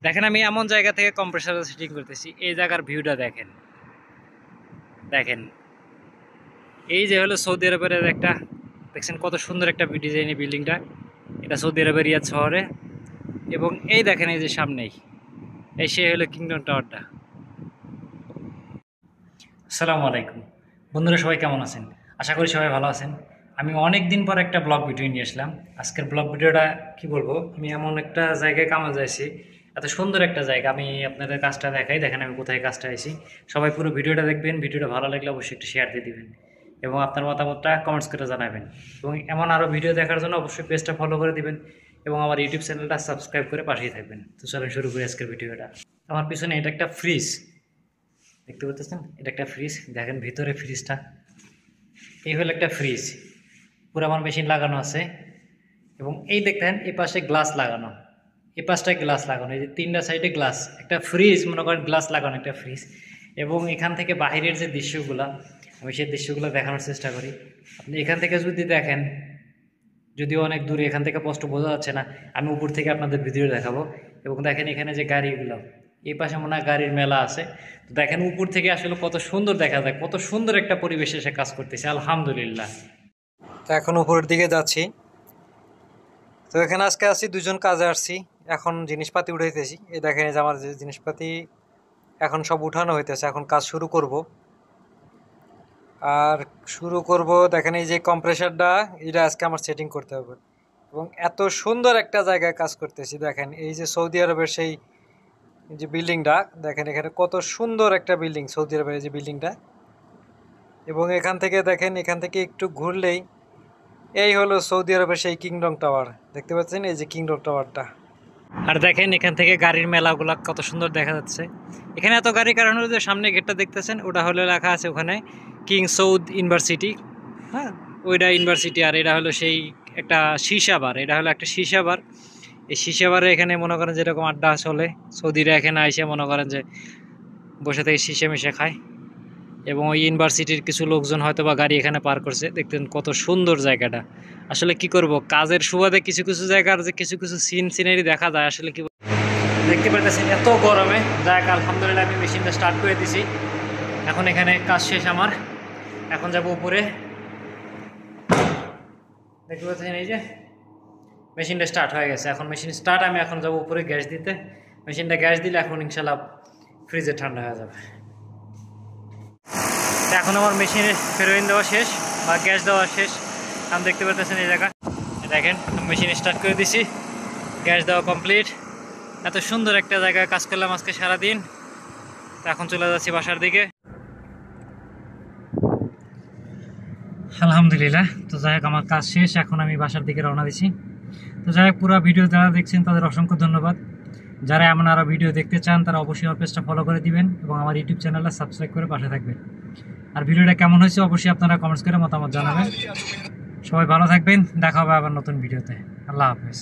দেখেন আমি এমন জায়গা থেকে কম্প্রেসার সেটিং করতেছি, এই জায়গার ভিউটা দেখেন। দেখেন এই যে হলো সৌদি আরবের একটা, দেখছেন কত সুন্দর একটা ডিজাইন বিল্ডিংটা, এটা সৌদি আরবের রিয়াদ শহরে। এবং এই দেখেন এই যে সামনেই এই সে হলো কিংডম টাওয়ারটা। আসসালামু আলাইকুম বন্ধুরা, সবাই কেমন আছেন? আশা করি সবাই ভালো আছেন। আমি অনেক দিন পর একটা ব্লগ ভিডিও নিয়ে আসলাম। আজকের ব্লগ ভিডিওটা কি বলবো, আমি এমন একটা জায়গায় কামে যাইছি, এত সুন্দর একটা জায়গা। আমি আপনাদের কাজটা দেখাই, দেখেন আমি কোথায় কাজটা আইছি। সবাই পুরো ভিডিওটা দেখবেন, ভিডিওটা ভালো লাগলে অবশ্যই একটু শেয়ার দিয়ে দিবেন এবং আপনার মতামতটা কমেন্টস করে জানাবেন। এবং এমন আরও ভিডিও দেখার জন্য অবশ্যই পেজটা ফলো করে দিবেন এবং আমার ইউটিউব চ্যানেলটা সাবস্ক্রাইব করে পাশেই থাকবেন। তো চলেন শুরু করি আজকের ভিডিওটা। আমার পিছনে এটা একটা ফ্রিজ দেখতে পাচ্ছেন, এটা একটা ফ্রিজ। দেখেন ভিতরে ফ্রিজটা, এই হলো একটা ফ্রিজ, পুরো আমার মেশিন লাগানো আছে। এবং এই দেখতেন এই পাশে গ্লাস লাগানো, এই পাশটায় গ্লাস লাগানো, এই যে তিনটা সাইডে গ্লাস, একটা ফ্রিজ মনে করেন গ্লাস লাগানো একটা ফ্রিজ। এবং এখান থেকে বাহিরের যে দৃশ্যগুলো, আমি সেই দৃশ্যগুলো দেখানোর চেষ্টা করি। আপনি এখান থেকে যদি দেখেন, যদিও অনেক দূরে, এখান থেকে স্পষ্ট বোঝা যাচ্ছে না, আমি উপর থেকে আপনাদের ভিডিও দেখাবো। এবং দেখেন এখানে যে গাড়িগুলো, এই পাশে মনে হয় গাড়ির মেলা আছে। তো দেখেন উপর থেকে আসলে কত সুন্দর দেখা যায়, কত সুন্দর একটা পরিবেশে এসে কাজ করতেছে, আলহামদুলিল্লাহ। তো এখন উপরের দিকে যাচ্ছি। তো এখানে আজকে আসছি, দুজন কাজে আসছি, এখন জিনিসপাতি উঠাইতেছি। এই দেখেন এই যে আমার যে জিনিসপাতি এখন সব উঠানো হইতেছে, এখন কাজ শুরু করব। আর শুরু করব, দেখেন এই যে কম্প্রেসারটা, এটা আজকে আমার সেটিং করতে হবে। এবং এত সুন্দর একটা জায়গায় কাজ করতেছি, দেখেন এই যে সৌদি আরবের সেই যে বিল্ডিংটা, দেখেন এখানে কত সুন্দর একটা বিল্ডিং, সৌদি আরবের এই যে বিল্ডিংটা। এবং এখান থেকে দেখেন, এখান থেকে একটু ঘুরলেই এই হলো সৌদি আরবের সেই কিংডম টাওয়ার, দেখতে পাচ্ছেন এই যে কিংডম টাওয়ারটা। আর দেখেন এখান থেকে গাড়ির মেলাগুলা কত সুন্দর দেখা যাচ্ছে। এখানে এত গাড়ি কারণ হলো যে সামনে গেটটা দেখতেছেন, ওটা হলো লেখা আছে ওখানে কিং সৌদ ইউনিভার্সিটি। হ্যাঁ, ওইটা ইউনিভার্সিটি। আর এটা হলো সেই একটা সীসা বার, এটা হলো একটা সীসা বার। এই সীসা বারে এখানে মনে করেন যেরকম আড্ডা চলে, সৌদিরা এখানে আইসে মনে করেন যে বসে থেকে শিশে মিশে খায়। এবং ওই ইউনিভার্সিটির কিছু লোকজন হয়তো বা গাড়ি এখানে পার করছে। দেখতেন কত সুন্দর জায়গাটা। আসলে কি করব, কাজের সুবাদে কিছু কিছু জায়গার যে কিছু কিছু সিনারি দেখা যায়। আসলে কি দেখতে পারতেছেন এত গরমে, যাক আলহামদুলিল্লাহ আমি মেশিনটা স্টার্ট করে দিছি। এখন এখানে কাজ শেষ আমার, এখন যাব উপরে। দেখতে পাচ্ছেন এই যে মেশিনটা স্টার্ট হয়ে গেছে, এখন মেশিন স্টার্ট। আমি এখন যাব উপরে গ্যাস দিতে, মেশিনটা গ্যাস দিলে এখন ইনশাল্লাহ ফ্রিজে ঠান্ডা হয়ে যাবে। এখন আমার মেশিনে ফেরোইন দেওয়া শেষ বা গ্যাস দেওয়া শেষ। আমি দেখতে পাচ্ছেন এই জায়গা, দেখেন মেশিন স্টার্ট করে দিছি, গ্যাস দেওয়া কমপ্লিট। এত সুন্দর একটা জায়গায় কাজ করলাম আজকে সারাদিন। তো এখন চলে যাচ্ছি বাসার দিকে, আলহামদুলিল্লাহ। তো যাই হোক আমার কাজ শেষ, এখন আমি বাসার দিকে রওনা দিছি। তো যাই হোক পুরো ভিডিও যারা দেখছেন তাদের অসংখ্য ধন্যবাদ। যারা এমন আরও ভিডিও দেখতে চান তারা অবশ্যই আমার পেজটা ফলো করে দিবেন এবং আমার ইউটিউব চ্যানেলটা সাবস্ক্রাইব করে পাশে থাকবেন। আর ভিডিওটা কেমন হয়েছে অবশ্যই আপনারা কমেন্টস করে মতামত জানাবেন। সবাই ভালো থাকবেন, দেখা হবে আবার নতুন ভিডিওতে। আল্লাহ হাফেজ।